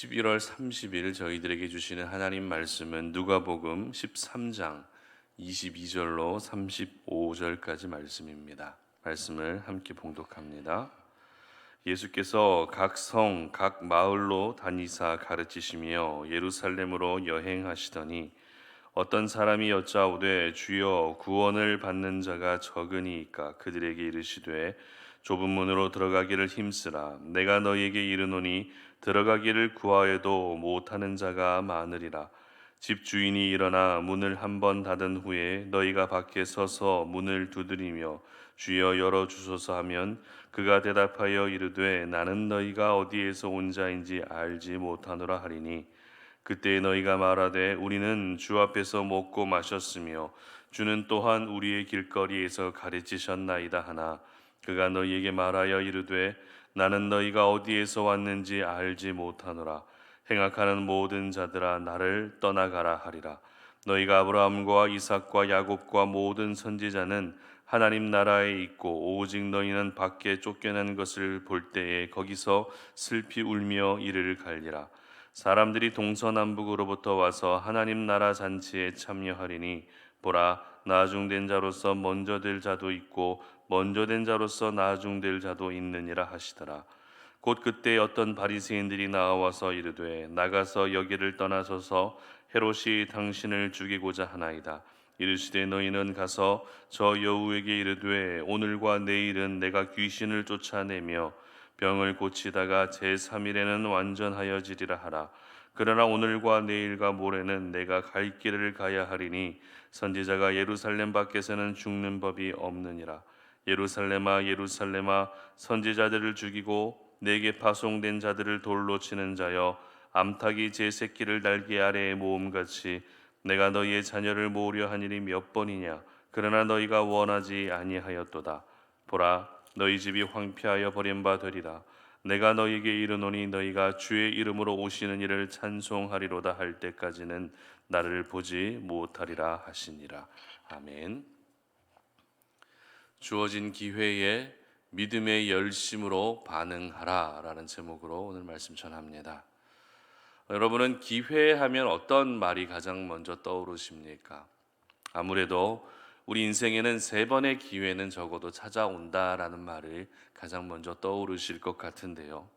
11월 30일 저희들에게 주시는 하나님 말씀은 누가복음 13장 22절로 35절까지 말씀입니다. 말씀을 함께 봉독합니다. 예수께서 각 성, 각 마을로 다니사 가르치시며 예루살렘으로 여행하시더니 어떤 사람이 여짜오되 주여 구원을 받는 자가 적으니이까 그들에게 이르시되 좁은 문으로 들어가기를 힘쓰라. 내가 너희에게 이르노니 들어가기를 구하여도 못하는 자가 많으리라. 집 주인이 일어나 문을 한 번 닫은 후에 너희가 밖에 서서 문을 두드리며 주여 열어 주소서 하면 그가 대답하여 이르되 나는 너희가 어디에서 온 자인지 알지 못하노라 하리니 그때 너희가 말하되 우리는 주 앞에서 먹고 마셨으며 주는 또한 우리의 길거리에서 가르치셨나이다 하나 그가 너희에게 말하여 이르되 나는 너희가 어디에서 왔는지 알지 못하노라. 행악하는 모든 자들아 나를 떠나가라 하리라. 너희가 아브라함과 이삭과 야곱과 모든 선지자는 하나님 나라에 있고 오직 너희는 밖에 쫓겨난 것을 볼 때에 거기서 슬피 울며 이를 갈리라. 사람들이 동서남북으로부터 와서 하나님 나라 잔치에 참여하리니 보라 나중된 자로서 먼저 될 자도 있고 먼저 된 자로서 나중될 자도 있느니라 하시더라. 곧 그때 어떤 바리새인들이 나와서 이르되 나가서 여기를 떠나서서 헤롯이 당신을 죽이고자 하나이다. 이르시되 너희는 가서 저 여우에게 이르되 오늘과 내일은 내가 귀신을 쫓아내며 병을 고치다가 제3일에는 완전하여지리라 하라. 그러나 오늘과 내일과 모레는 내가 갈 길을 가야 하리니 선지자가 예루살렘 밖에서는 죽는 법이 없느니라. 예루살렘아 예루살렘아 선지자들을 죽이고 내게 파송된 자들을 돌로 치는 자여 암탉이 제 새끼를 날개 아래에 모음같이 내가 너희의 자녀를 모으려 한 일이 몇 번이냐. 그러나 너희가 원하지 아니하였도다. 보라 너희 집이 황폐하여 버린 바 되리라. 내가 너희에게 이르노니 너희가 주의 이름으로 오시는 이를 찬송하리로다 할 때까지는 나를 보지 못하리라 하시니라. 아멘. 주어진 기회에 믿음의 열심으로 반응하라 라는 제목으로 오늘 말씀 전합니다. 여러분은 기회하면 어떤 말이 가장 먼저 떠오르십니까? 아무래도 우리 인생에는 3번의 기회는 적어도 찾아온다라는 말을 가장 먼저 떠오르실 것 같은데요.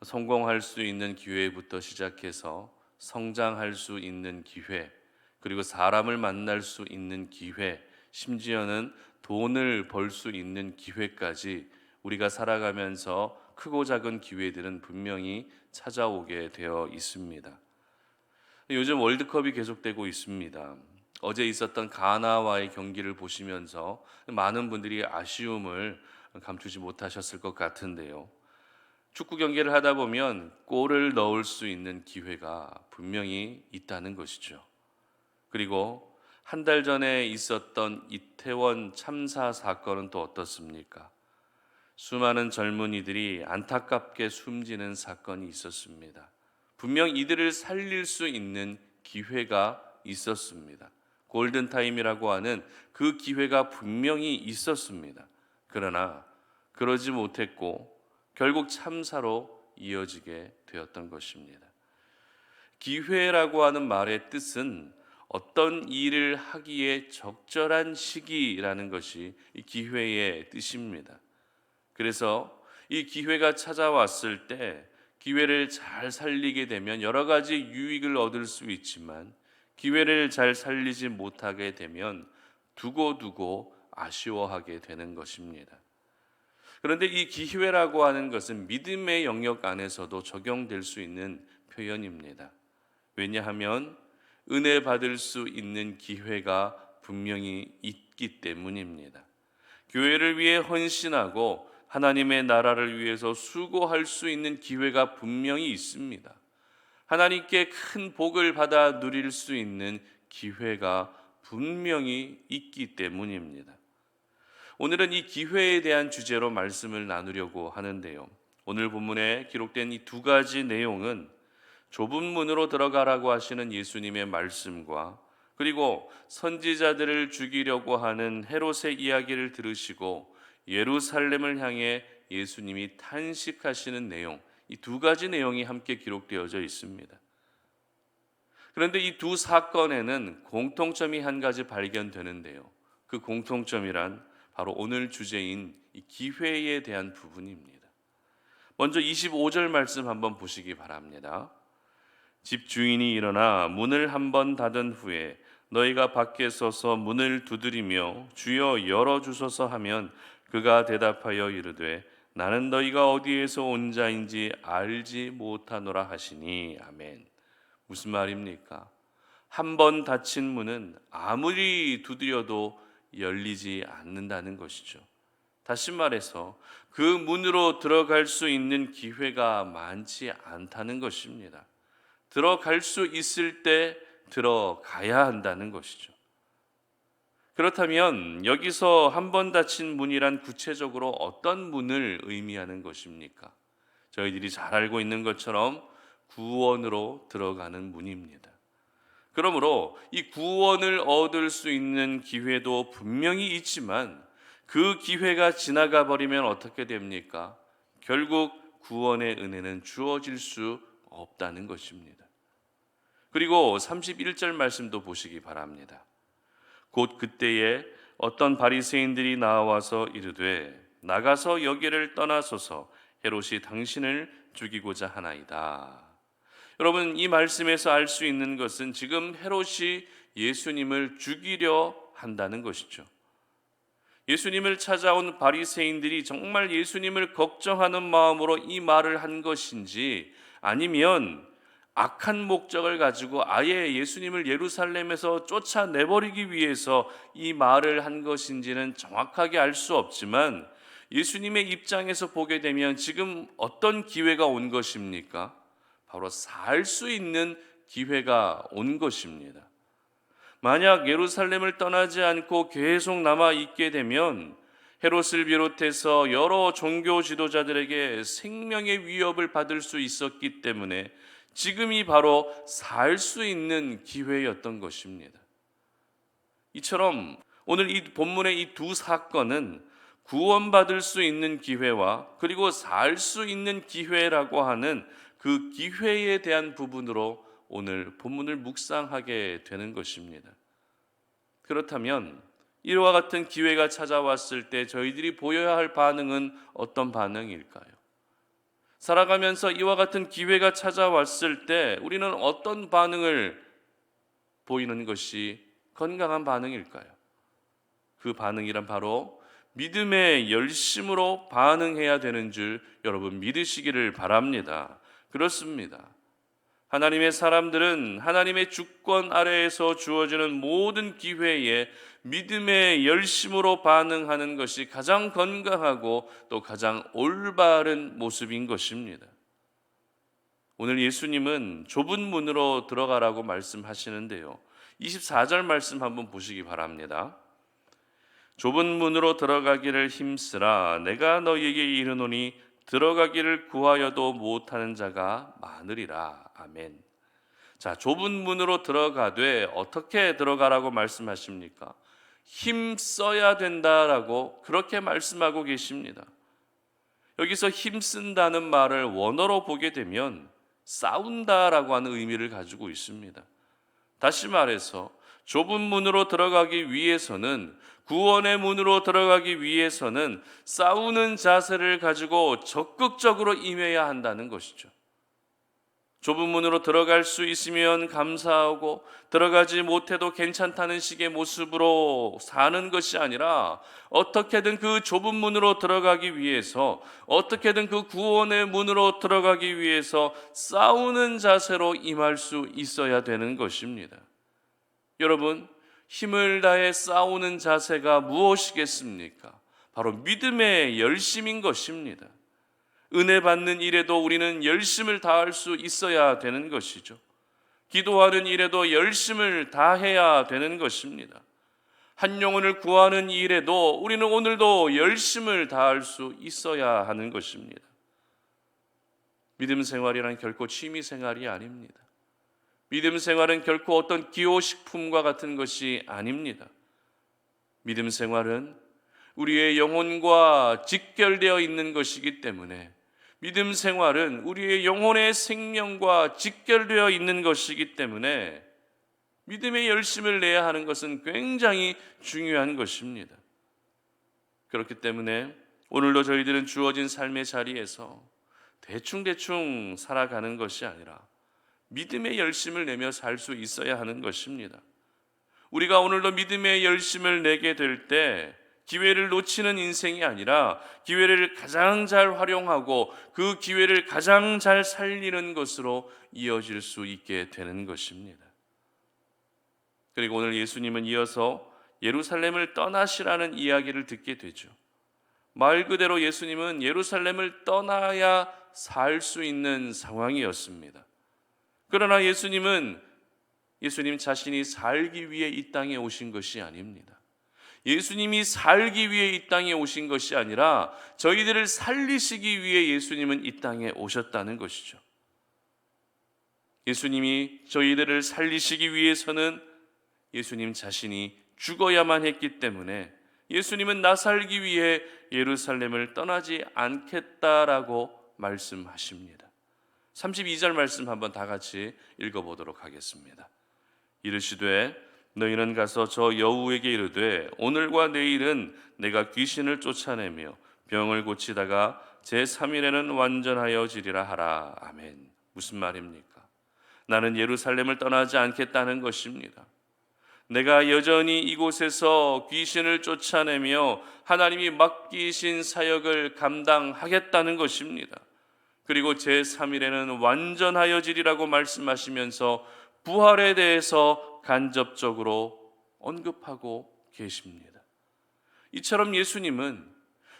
성공할 수 있는 기회부터 시작해서 성장할 수 있는 기회, 그리고 사람을 만날 수 있는 기회, 심지어는 돈을 벌 수 있는 기회까지 우리가 살아가면서 크고 작은 기회들은 분명히 찾아오게 되어 있습니다. 요즘 월드컵이 계속되고 있습니다. 어제 있었던 가나와의 경기를 보시면서 많은 분들이 아쉬움을 감추지 못하셨을 것 같은데요. 축구 경기를 하다 보면 골을 넣을 수 있는 기회가 분명히 있다는 것이죠. 그리고 한 달 전에 있었던 이태원 참사 사건은 또 어떻습니까? 수많은 젊은이들이 안타깝게 숨지는 사건이 있었습니다. 분명 이들을 살릴 수 있는 기회가 있었습니다. 골든타임이라고 하는 그 기회가 분명히 있었습니다. 그러나 그러지 못했고 결국 참사로 이어지게 되었던 것입니다. 기회라고 하는 말의 뜻은 어떤 일을 하기에 적절한 시기라는 것이 이 기회의 뜻입니다. 그래서 이 기회가 찾아왔을 때 기회를 잘 살리게 되면 여러 가지 유익을 얻을 수 있지만 기회를 잘 살리지 못하게 되면 두고두고 아쉬워하게 되는 것입니다. 그런데 이 기회라고 하는 것은 믿음의 영역 안에서도 적용될 수 있는 표현입니다. 왜냐하면 은혜 받을 수 있는 기회가 분명히 있기 때문입니다. 교회를 위해 헌신하고 하나님의 나라를 위해서 수고할 수 있는 기회가 분명히 있습니다. 하나님께 큰 복을 받아 누릴 수 있는 기회가 분명히 있기 때문입니다. 오늘은 이 기회에 대한 주제로 말씀을 나누려고 하는데요. 오늘 본문에 기록된 이 2가지 내용은 좁은 문으로 들어가라고 하시는 예수님의 말씀과 그리고 선지자들을 죽이려고 하는 헤롯의 이야기를 들으시고 예루살렘을 향해 예수님이 탄식하시는 내용, 이 두 가지 내용이 함께 기록되어져 있습니다. 그런데 이 두 사건에는 공통점이 한 가지 발견되는데요. 그 공통점이란 바로 오늘 주제인 이 기회에 대한 부분입니다. 먼저 25절 말씀 한번 보시기 바랍니다. 집 주인이 일어나 문을 한번 닫은 후에 너희가 밖에 서서 문을 두드리며 주여 열어주소서 하면 그가 대답하여 이르되 나는 너희가 어디에서 온 자인지 알지 못하노라 하시니. 아멘. 무슨 말입니까? 한 번 닫힌 문은 아무리 두드려도 열리지 않는다는 것이죠. 다시 말해서 그 문으로 들어갈 수 있는 기회가 많지 않다는 것입니다. 들어갈 수 있을 때 들어가야 한다는 것이죠. 그렇다면 여기서 한 번 닫힌 문이란 구체적으로 어떤 문을 의미하는 것입니까? 저희들이 잘 알고 있는 것처럼 구원으로 들어가는 문입니다. 그러므로 이 구원을 얻을 수 있는 기회도 분명히 있지만 그 기회가 지나가 버리면 어떻게 됩니까? 결국 구원의 은혜는 주어질 수 없다는 것입니다. 그리고 31절 말씀도 보시기 바랍니다. 곧 그때에 어떤 바리새인들이 나와서 이르되 나가서 여기를 떠나소서 헤롯이 당신을 죽이고자 하나이다. 여러분, 이 말씀에서 알 수 있는 것은 지금 헤롯이 예수님을 죽이려 한다는 것이죠. 예수님을 찾아온 바리새인들이 정말 예수님을 걱정하는 마음으로 이 말을 한 것인지, 아니면 악한 목적을 가지고 아예 예수님을 예루살렘에서 쫓아내버리기 위해서 이 말을 한 것인지는 정확하게 알 수 없지만, 예수님의 입장에서 보게 되면 지금 어떤 기회가 온 것입니까? 바로 살 수 있는 기회가 온 것입니다. 만약 예루살렘을 떠나지 않고 계속 남아 있게 되면 헤롯을 비롯해서 여러 종교 지도자들에게 생명의 위협을 받을 수 있었기 때문에 지금이 바로 살 수 있는 기회였던 것입니다. 이처럼 오늘 이 본문의 이 두 사건은 구원받을 수 있는 기회와 그리고 살 수 있는 기회라고 하는 그 기회에 대한 부분으로 오늘 본문을 묵상하게 되는 것입니다. 그렇다면 이와 같은 기회가 찾아왔을 때 저희들이 보여야 할 반응은 어떤 반응일까요? 살아가면서 이와 같은 기회가 찾아왔을 때 우리는 어떤 반응을 보이는 것이 건강한 반응일까요? 그 반응이란 바로 믿음의 열심으로 반응해야 되는 줄 여러분 믿으시기를 바랍니다. 그렇습니다. 하나님의 사람들은 하나님의 주권 아래에서 주어지는 모든 기회에 믿음의 열심으로 반응하는 것이 가장 건강하고 또 가장 올바른 모습인 것입니다. 오늘 예수님은 좁은 문으로 들어가라고 말씀하시는데요. 24절 말씀 한번 보시기 바랍니다. 좁은 문으로 들어가기를 힘쓰라. 내가 너희에게 이르노니 들어가기를 구하여도 못하는 자가 많으리라. 아멘. 자, 좁은 문으로 들어가되 어떻게 들어가라고 말씀하십니까? 힘 써야 된다라고 그렇게 말씀하고 계십니다. 여기서 힘 쓴다는 말을 원어로 보게 되면 싸운다라고 하는 의미를 가지고 있습니다. 다시 말해서 좁은 문으로 들어가기 위해서는, 구원의 문으로 들어가기 위해서는 싸우는 자세를 가지고 적극적으로 임해야 한다는 것이죠. 좁은 문으로 들어갈 수 있으면 감사하고 들어가지 못해도 괜찮다는 식의 모습으로 사는 것이 아니라 어떻게든 그 좁은 문으로 들어가기 위해서, 어떻게든 그 구원의 문으로 들어가기 위해서 싸우는 자세로 임할 수 있어야 되는 것입니다. 여러분, 힘을 다해 싸우는 자세가 무엇이겠습니까? 바로 믿음의 열심인 것입니다. 은혜 받는 일에도 우리는 열심을 다할 수 있어야 되는 것이죠. 기도하는 일에도 열심을 다해야 되는 것입니다. 한 영혼을 구하는 일에도 우리는 오늘도 열심을 다할 수 있어야 하는 것입니다. 믿음 생활이란 결코 취미 생활이 아닙니다. 믿음 생활은 결코 어떤 기호식품과 같은 것이 아닙니다. 믿음 생활은 우리의 영혼과 직결되어 있는 것이기 때문에 믿음 생활은 우리의 영혼의 생명과 직결되어 있는 것이기 때문에 믿음의 열심을 내야 하는 것은 굉장히 중요한 것입니다. 그렇기 때문에 오늘도 저희들은 주어진 삶의 자리에서 대충대충 살아가는 것이 아니라 믿음의 열심을 내며 살 수 있어야 하는 것입니다. 우리가 오늘도 믿음의 열심을 내게 될 때 기회를 놓치는 인생이 아니라 기회를 가장 잘 활용하고 그 기회를 가장 잘 살리는 것으로 이어질 수 있게 되는 것입니다. 그리고 오늘 예수님은 이어서 예루살렘을 떠나시라는 이야기를 듣게 되죠. 말 그대로 예수님은 예루살렘을 떠나야 살 수 있는 상황이었습니다. 그러나 예수님 자신이 살기 위해 이 땅에 오신 것이 아닙니다. 예수님이 살기 위해 이 땅에 오신 것이 아니라 저희들을 살리시기 위해 예수님은 이 땅에 오셨다는 것이죠. 예수님이 저희들을 살리시기 위해서는 예수님 자신이 죽어야만 했기 때문에 예수님은 나 살기 위해 예루살렘을 떠나지 않겠다라고 말씀하십니다. 32절 말씀 한번 다 같이 읽어보도록 하겠습니다. 이르시되 너희는 가서 저 여우에게 이르되 오늘과 내일은 내가 귀신을 쫓아내며 병을 고치다가 제3일에는 완전하여지리라 하라. 아멘. 무슨 말입니까? 나는 예루살렘을 떠나지 않겠다는 것입니다. 내가 여전히 이곳에서 귀신을 쫓아내며 하나님이 맡기신 사역을 감당하겠다는 것입니다. 그리고 제3일에는 완전하여지리라고 말씀하시면서 부활에 대해서 간접적으로 언급하고 계십니다. 이처럼 예수님은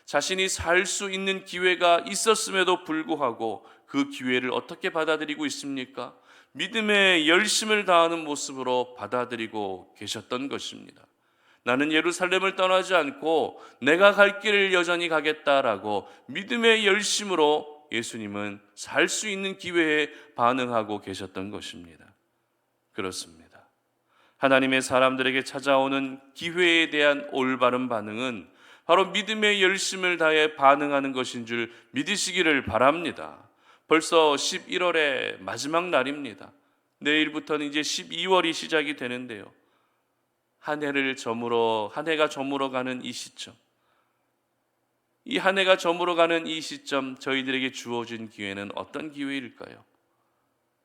자신이 살 수 있는 기회가 있었음에도 불구하고 그 기회를 어떻게 받아들이고 있습니까? 믿음의 열심을 다하는 모습으로 받아들이고 계셨던 것입니다. 나는 예루살렘을 떠나지 않고 내가 갈 길을 여전히 가겠다라고 믿음의 열심으로 예수님은 살 수 있는 기회에 반응하고 계셨던 것입니다. 그렇습니다. 하나님의 사람들에게 찾아오는 기회에 대한 올바른 반응은 바로 믿음의 열심을 다해 반응하는 것인 줄 믿으시기를 바랍니다. 벌써 11월의 마지막 날입니다. 내일부터는 이제 12월이 시작이 되는데요. 한 해가 저물어가는 이 시점, 이 한 해가 저물어가는 이 시점, 저희들에게 주어진 기회는 어떤 기회일까요?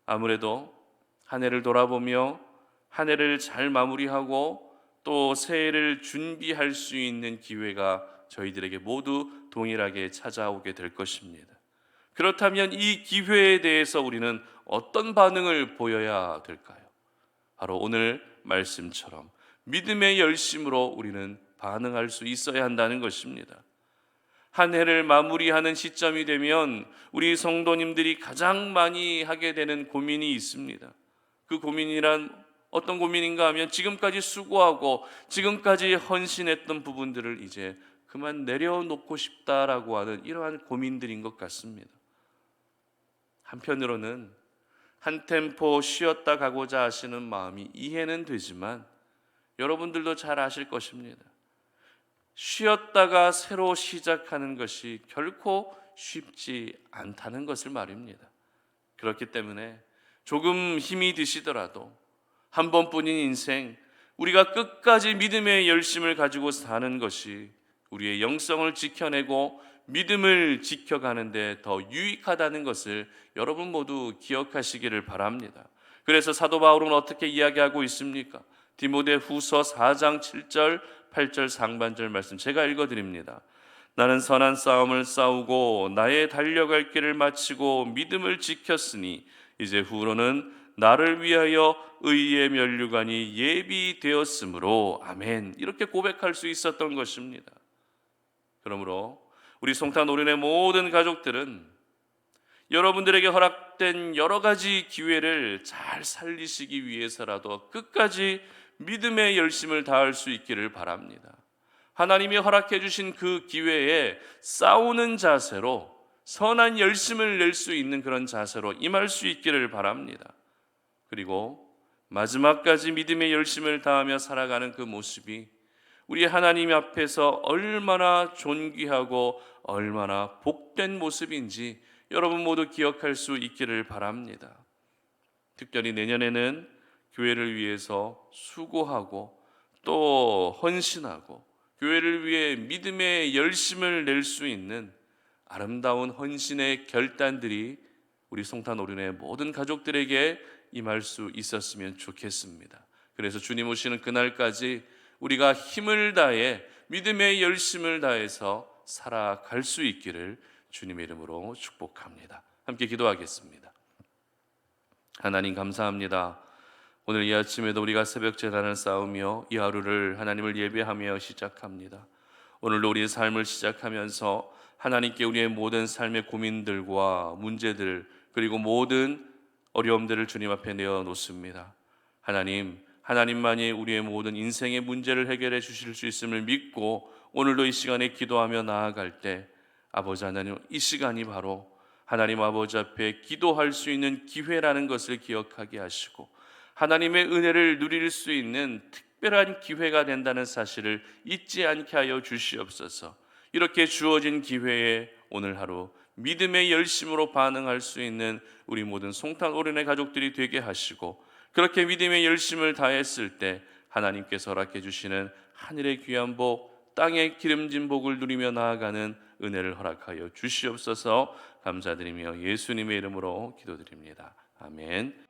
아무래도 한 해를 돌아보며 한 해를 잘 마무리하고 또 새해를 준비할 수 있는 기회가 저희들에게 모두 동일하게 찾아오게 될 것입니다. 그렇다면 이 기회에 대해서 우리는 어떤 반응을 보여야 될까요? 바로 오늘 말씀처럼 믿음의 열심으로 우리는 반응할 수 있어야 한다는 것입니다. 한 해를 마무리하는 시점이 되면 우리 성도님들이 가장 많이 하게 되는 고민이 있습니다. 그 고민이란 어떤 고민인가 하면 지금까지 수고하고 지금까지 헌신했던 부분들을 이제 그만 내려놓고 싶다라고 하는 이러한 고민들인 것 같습니다. 한편으로는 한 템포 쉬었다 가고자 하시는 마음이 이해는 되지만 여러분들도 잘 아실 것입니다. 쉬었다가 새로 시작하는 것이 결코 쉽지 않다는 것을 말입니다. 그렇기 때문에 조금 힘이 드시더라도 한 번뿐인 인생, 우리가 끝까지 믿음의 열심을 가지고 사는 것이 우리의 영성을 지켜내고 믿음을 지켜가는 데 더 유익하다는 것을 여러분 모두 기억하시기를 바랍니다. 그래서 사도 바울은 어떻게 이야기하고 있습니까? 디모데후서 4장 7절 8절 상반절 말씀 제가 읽어드립니다. 나는 선한 싸움을 싸우고 나의 달려갈 길을 마치고 믿음을 지켰으니 이제 후로는 나를 위하여 의의 면류관이 예비되었으므로 아멘. 이렇게 고백할 수 있었던 것입니다. 그러므로 우리 송탄 오륜의 모든 가족들은 여러분들에게 허락된 여러 가지 기회를 잘 살리시기 위해서라도 끝까지 믿음의 열심을 다할 수 있기를 바랍니다. 하나님이 허락해 주신 그 기회에 싸우는 자세로 선한 열심을 낼 수 있는 그런 자세로 임할 수 있기를 바랍니다. 그리고 마지막까지 믿음의 열심을 다하며 살아가는 그 모습이 우리 하나님 앞에서 얼마나 존귀하고 얼마나 복된 모습인지 여러분 모두 기억할 수 있기를 바랍니다. 특별히 내년에는 교회를 위해서 수고하고 또 헌신하고 교회를 위해 믿음의 열심을 낼 수 있는 아름다운 헌신의 결단들이 우리 송탄 오륜의 모든 가족들에게 임할 수 있었으면 좋겠습니다. 그래서 주님 오시는 그날까지 우리가 힘을 다해 믿음의 열심을 다해서 살아갈 수 있기를 주님의 이름으로 축복합니다. 함께 기도하겠습니다. 하나님 감사합니다. 오늘 이 아침에도 우리가 새벽 제단을 쌓으며 이 하루를 하나님을 예배하며 시작합니다. 오늘도 우리의 삶을 시작하면서 하나님께 우리의 모든 삶의 고민들과 문제들 그리고 모든 어려움들을 주님 앞에 내어놓습니다. 하나님만이 우리의 모든 인생의 문제를 해결해 주실 수 있음을 믿고 오늘도 이 시간에 기도하며 나아갈 때 아버지 하나님, 이 시간이 바로 하나님 아버지 앞에 기도할 수 있는 기회라는 것을 기억하게 하시고 하나님의 은혜를 누릴 수 있는 특별한 기회가 된다는 사실을 잊지 않게 하여 주시옵소서. 이렇게 주어진 기회에 오늘 하루 믿음의 열심으로 반응할 수 있는 우리 모든 송탄 오륜의 가족들이 되게 하시고 그렇게 믿음의 열심을 다했을 때 하나님께서 허락해 주시는 하늘의 귀한 복, 땅의 기름진 복을 누리며 나아가는 은혜를 허락하여 주시옵소서. 감사드리며 예수님의 이름으로 기도드립니다. 아멘.